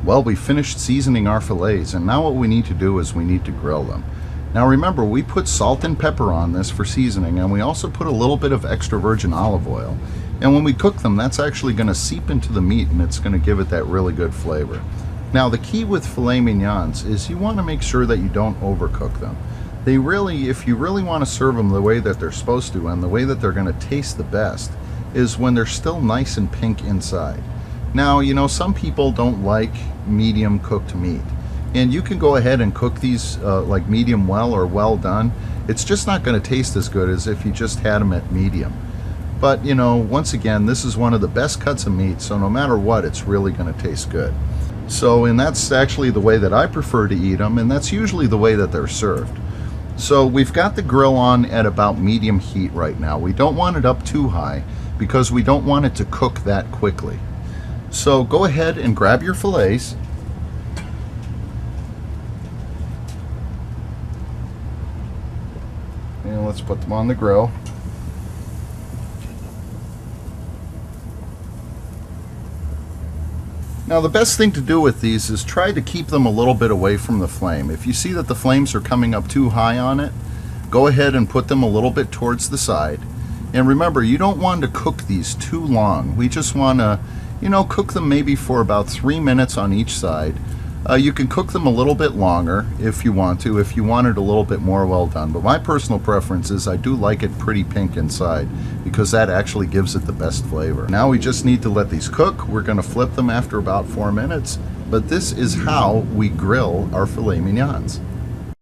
Well, we finished seasoning our fillets, and now what we need to do is we need to grill them. Now remember, we put salt and pepper on this for seasoning, and we also put a little bit of extra virgin olive oil. And when we cook them, that's actually going to seep into the meat, and it's going to give it that really good flavor. Now the key with filet mignons is you want to make sure that you don't overcook them. They really, if you really want to serve them the way that they're supposed to and the way that they're going to taste the best, is when they're still nice and pink inside. Now, you know, some people don't like medium cooked meat, and you can go ahead and cook these like medium well or well done. It's just not going to taste as good as if you just had them at medium. But you know, once again, this is one of the best cuts of meat, so no matter what, it's really going to taste good. So, and that's actually the way that I prefer to eat them, and that's usually the way that they're served. So we've got the grill on at about medium heat right now. We don't want it up too high because we don't want it to cook that quickly. So go ahead and grab your fillets. And let's put them on the grill. Now the best thing to do with these is try to keep them a little bit away from the flame. If you see that the flames are coming up too high on it, go ahead and put them a little bit towards the side. And remember, you don't want to cook these too long. We just want to, you know, cook them maybe for about 3 minutes on each side. You can cook them a little bit longer if you want to, if you want it a little bit more well done. But my personal preference is I do like it pretty pink inside because that actually gives it the best flavor. Now we just need to let these cook. We're going to flip them after about 4 minutes. But this is how we grill our filet mignons.